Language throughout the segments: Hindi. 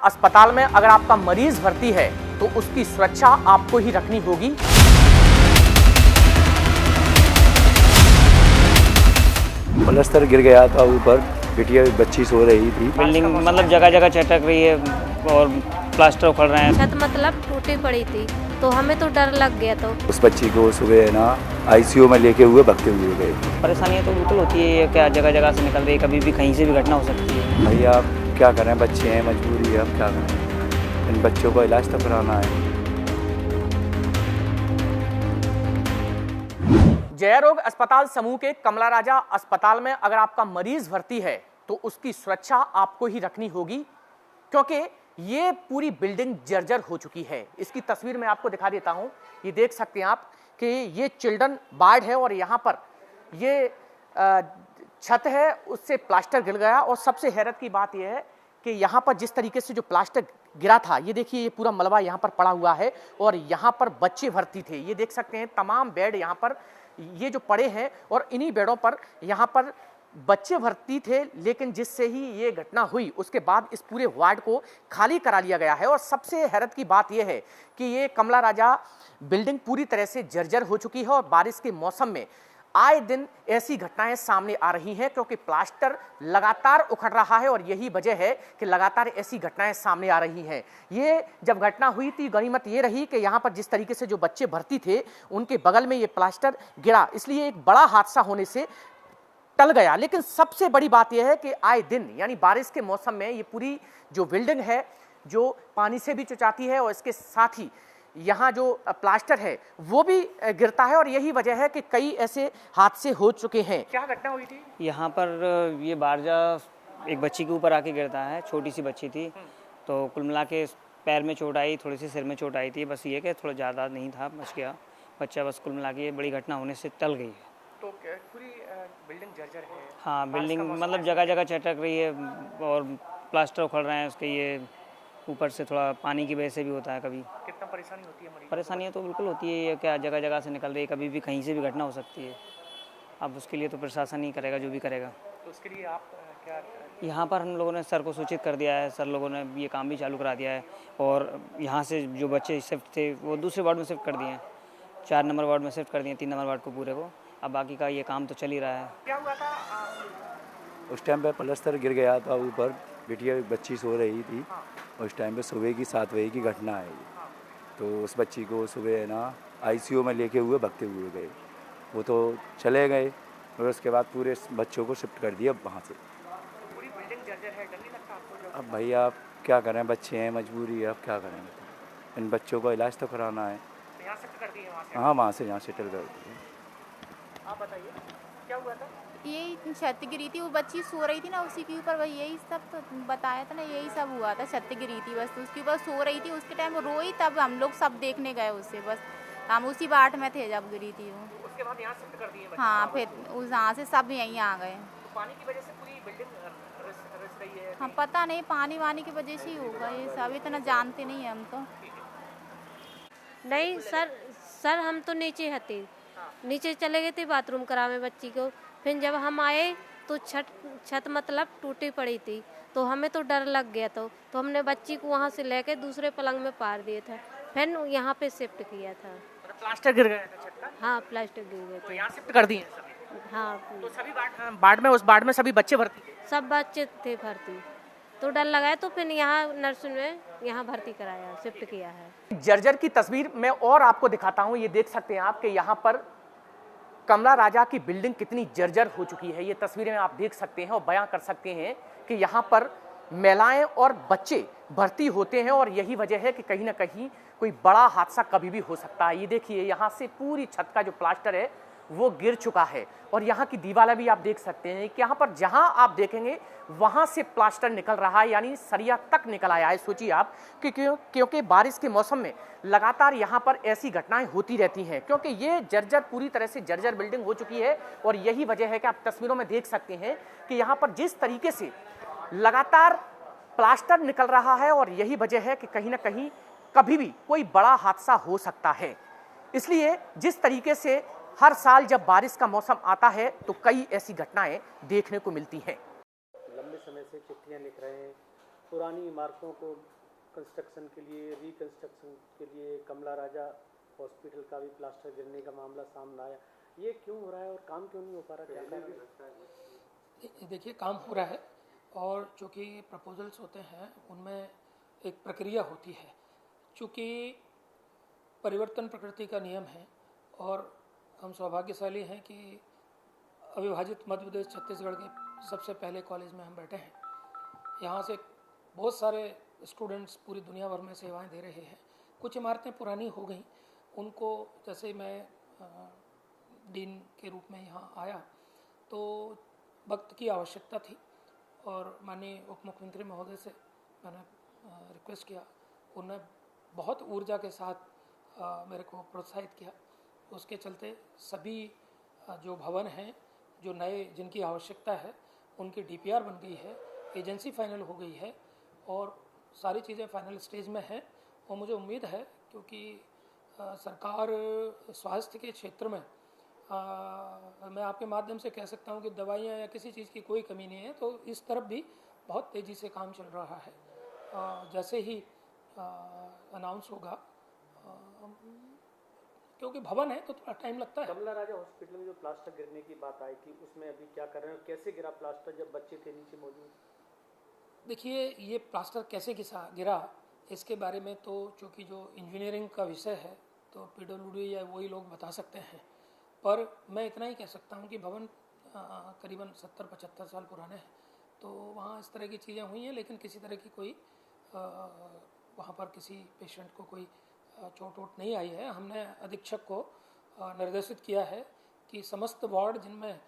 अस्पताल में अगर आपका मरीज भर्ती है तो उसकी सुरक्षा आपको ही रखनी होगी। प्लास्टर गिर गया था ऊपर, बिटिया बच्ची सो रही थी। बिल्डिंग मतलब जगह जगह चटक रही है और प्लास्टर उखड़ रहे हैं। छत मतलब टूटी पड़ी थी तो हमें तो डर लग गया। तो उस बच्ची को सुबह है ना आईसीयू में लेके हुए भगते हुए गए। परेशानियाँ तो बिल्कुल होती है, क्या जगह जगह से निकल रही है, कभी भी कहीं से भी घटना हो सकती है। भैया आप क्या करें, बच्चे हैं, मजबूरी है, अब क्या करें, इन बच्चों का इलाज तो कराना है। जय रोग अस्पताल समूह के कमला राजा अस्पताल में अगर आपका मरीज भर्ती है तो उसकी सुरक्षा आपको ही रखनी होगी, क्योंकि ये पूरी बिल्डिंग जर्जर हो चुकी है। इसकी तस्वीर मैं आपको दिखा देता हूं। ये देख सकते हैं आप कि ये चिल्ड्रन वार्ड है और यहाँ पर ये छत है, उससे प्लास्टर गिर गया। और सबसे हैरत की बात यह है कि यहाँ पर जिस तरीके से जो प्लास्टर गिरा था, ये देखिए, ये पूरा मलबा यहाँ पर पड़ा हुआ है और यहाँ पर बच्चे भर्ती थे। ये देख सकते हैं तमाम बेड यहाँ पर ये जो पड़े हैं और इन्हीं बेडों पर यहाँ पर बच्चे भर्ती थे। लेकिन जिससे ही ये घटना हुई उसके बाद इस पूरे वार्ड को खाली करा लिया गया है। और सबसे हैरत की बात यह है कि ये कमला राजा बिल्डिंग पूरी तरह से जर्जर हो चुकी है और बारिश के मौसम में आए दिन ऐसी घटनाएं सामने आ रही हैं, क्योंकि प्लास्टर लगातार उखड़ रहा है और यही वजह है कि लगातार ऐसी घटनाएं सामने आ रही हैं। ये जब घटना हुई थी, गनीमत ये रही कि यहाँ पर जिस तरीके से जो बच्चे भर्ती थे उनके बगल में ये प्लास्टर गिरा, इसलिए एक बड़ा हादसा होने से टल गया। लेकिन सबसे बड़ी बात यह है कि आए दिन यानी बारिश के मौसम में ये पूरी जो बिल्डिंग है जो पानी से भी चुचाती है और इसके साथ ही यहाँ जो प्लास्टर है वो भी गिरता है और यही वजह है कि कई ऐसे हादसे हो चुके हैं। क्या घटना हुई थी यहाँ पर? ये बारजा एक बच्ची के ऊपर आके गिरता है, छोटी सी बच्ची थी, तो कुल मिला के पैर में चोट आई, थोड़ी सी सिर में चोट आई थी, बस ये कि थोड़ा ज़्यादा नहीं था, बच गया बच्चा। बस कुल मिला के ये बड़ी घटना होने से टल गई है। तो पूरी बिल्डिंग जर्जर है। हाँ, बिल्डिंग मतलब जगह जगह चटक रही है और प्लास्टर उखड़ रहे हैं उसके। ये ऊपर से थोड़ा पानी की वजह से भी होता है कभी। कितना परेशानी होती है मरीज? परेशानियाँ तो बिल्कुल होती है, क्या जगह जगह से निकल रही है, कभी भी कहीं से भी घटना हो सकती है। अब उसके लिए तो प्रशासन ही करेगा जो भी करेगा। तो उसके लिए आप क्या? यहाँ पर हम लोगों ने सर को सूचित कर दिया है, सर लोगों ने ये काम भी चालू करा दिया है और यहाँ से जो बच्चे शिफ्ट थे वो दूसरे वार्ड में शिफ्ट कर दिए हैं, 4 नंबर वार्ड में शिफ्ट कर दिए, 3 नंबर वार्ड को पूरे को। अब बाकी का ये काम तो चल ही रहा है। क्या हुआ था उस टाइम पे प्लास्टर गिर गया था ऊपर, बिटिया बच्ची सो रही थी। उस टाइम पे सुबह की 7 बजे की घटना है ये। तो उस बच्ची को सुबह है ना आईसीयू में लेके हुए भगते हुए गए। वो तो चले गए और उसके बाद पूरे बच्चों को शिफ्ट कर दिया वहाँ से। पूरी बिल्डिंग जर्जर है, डर नहीं लगता आपको? अब भैया आप क्या करें, बच्चे हैं, मजबूरी है, अब क्या करें, इन बच्चों का इलाज तो कराना है। यहाँ शिफ्ट कर दिए वहाँ से? हाँ, वहाँ से यहाँ सेटल कर दिए। आप बताइए क्या हुआ था? यही छत गिरी थी, वो बच्ची सो रही थी ना उसी के ऊपर, वही यही सब तो बताया था ना, यही सब हुआ था। छत गिरी थी बस, उसके ऊपर सो रही थी, उसके टाइम वो रोई, तब हम लोग सब देखने गए उससे। बस हम उसी वार्ड में थे जब गिरी थी वो। तो उसके बाद यहाँ शिफ्ट कर दिए? हाँ, फिर उस यहाँ से सब यहीं आ गए। तो पानी की वजह से पूरी बिल्डिंग रिस रही है? हम पता नहीं, पानी वानी की वजह से ही होगा ये सब, इतना जानते नहीं है हम तो। नहीं सर हम तो नीचे हते, नीचे चले गए थे बाथरूम कराने बच्ची को। फिर जब हम आए तो छत मतलब टूटी पड़ी थी तो हमें तो डर लग गया। तो हमने बच्ची को वहाँ से लेके दूसरे पलंग में पार दिए थे, फिर यहाँ पे शिफ्ट किया था। प्लास्टर गिर गया था छत का? हाँ, प्लास्टर गिर गए तो थे। यहाँ शिफ्ट कर दिए हैं सभी? हाँ, तो सभी वार्ड में, उस वार्ड में सभी बच्चे भर्ती थे? सब बच्चे थे भर्ती, तो डर लगा तो फिर यहाँ नर्सिंग में यहाँ भर्ती कराया, शिफ्ट किया है। जर्जर की तस्वीर मैं और आपको दिखाता हूँ। ये देख सकते हैं आप कि यहाँ पर कमला राजा की बिल्डिंग कितनी जर्जर हो चुकी है। ये तस्वीरें आप देख सकते हैं और बयां कर सकते हैं कि यहाँ पर महिलाएं और बच्चे भर्ती होते हैं और यही वजह है कि कहीं ना कहीं कोई बड़ा हादसा कभी भी हो सकता है। ये देखिए, यहाँ से पूरी छत का जो प्लास्टर है वो गिर चुका है और यहाँ की दीवारें भी आप देख सकते हैं कि यहाँ पर जहाँ आप देखेंगे वहाँ से प्लास्टर निकल रहा है, यानी सरिया तक निकल आया है। सोचिए आप कि क्योंकि बारिश के मौसम में लगातार यहाँ पर ऐसी घटनाएं होती रहती हैं, क्योंकि ये जर्जर पूरी तरह से जर्जर बिल्डिंग हो चुकी है। और यही वजह है कि आप तस्वीरों में देख सकते हैं कि यहाँ पर जिस तरीके से लगातार प्लास्टर निकल रहा है और यही वजह है कि कहीं ना कहीं कभी भी कोई बड़ा हादसा हो सकता है। इसलिए जिस तरीके से हर साल जब बारिश का मौसम आता है तो कई ऐसी घटनाएं देखने को मिलती हैं। लंबे समय से चिट्ठियां लिख रहे हैं, पुरानी इमारतों को कंस्ट्रक्शन के लिए, रिकंस्ट्रक्शन के लिए कमला राजा हॉस्पिटल का भी प्लास्टर गिरने का मामला सामने आया। ये क्यों हो रहा है और काम क्यों नहीं हो पा रहा, क्या कारण है? देखिए, काम हो रहा है और चूँकि प्रपोजल्स होते हैं उनमें एक प्रक्रिया होती है। चूँकि परिवर्तन प्रकृति का नियम है और हम सौभाग्यशाली हैं कि अविभाजित मध्य प्रदेश छत्तीसगढ़ के सबसे पहले कॉलेज में हम बैठे हैं। यहाँ से बहुत सारे स्टूडेंट्स पूरी दुनिया भर में सेवाएं दे रहे हैं। कुछ इमारतें पुरानी हो गई, उनको, जैसे मैं डीन के रूप में यहाँ आया तो वक्त की आवश्यकता थी और माननीय उप मुख्यमंत्री महोदय से मैंने रिक्वेस्ट किया। उन्होंने बहुत ऊर्जा के साथ मेरे को प्रोत्साहित किया। उसके चलते सभी जो भवन हैं, जो नए जिनकी आवश्यकता है, उनकी डीपीआर बन गई है, एजेंसी फाइनल हो गई है और सारी चीज़ें फाइनल स्टेज में हैं। और मुझे उम्मीद है, क्योंकि सरकार स्वास्थ्य के क्षेत्र में मैं आपके माध्यम से कह सकता हूं कि दवाइयां या किसी चीज़ की कोई कमी नहीं है, तो इस तरफ भी बहुत तेज़ी से काम चल रहा है। जैसे ही अनाउंस होगा, क्योंकि भवन है तो थोड़ा टाइम लगता है। कमला राजा हॉस्पिटल में जो प्लास्टर गिरने की बात आई थी, उसमें अभी क्या कर रहे हैं और कैसे गिरा प्लास्टर जब बच्चे थे नीचे मौजूद? देखिए, ये प्लास्टर कैसे गिरा इसके बारे में तो चूँकि जो इंजीनियरिंग का विषय है तो पीडब्ल्यूडी या वही लोग बता सकते हैं, पर मैं इतना ही कह सकता हूँ कि भवन करीबन 70-75 साल पुराने हैं, तो वहाँ इस तरह की चीज़ें हुई हैं, लेकिन किसी तरह की कोई वहाँ पर किसी पेशेंट को कोई चोट वोट नहीं आई है। हमने अधीक्षक को निर्देशित किया है कि समस्त वार्ड जिनमें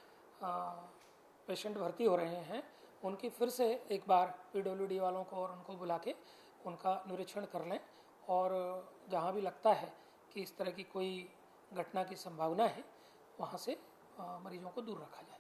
पेशेंट भर्ती हो रहे हैं उनकी फिर से एक बार पीडब्ल्यूडी वालों को और उनको बुला के उनका निरीक्षण कर लें और जहाँ भी लगता है कि इस तरह की कोई घटना की संभावना है, वहाँ से मरीजों को दूर रखा जाए।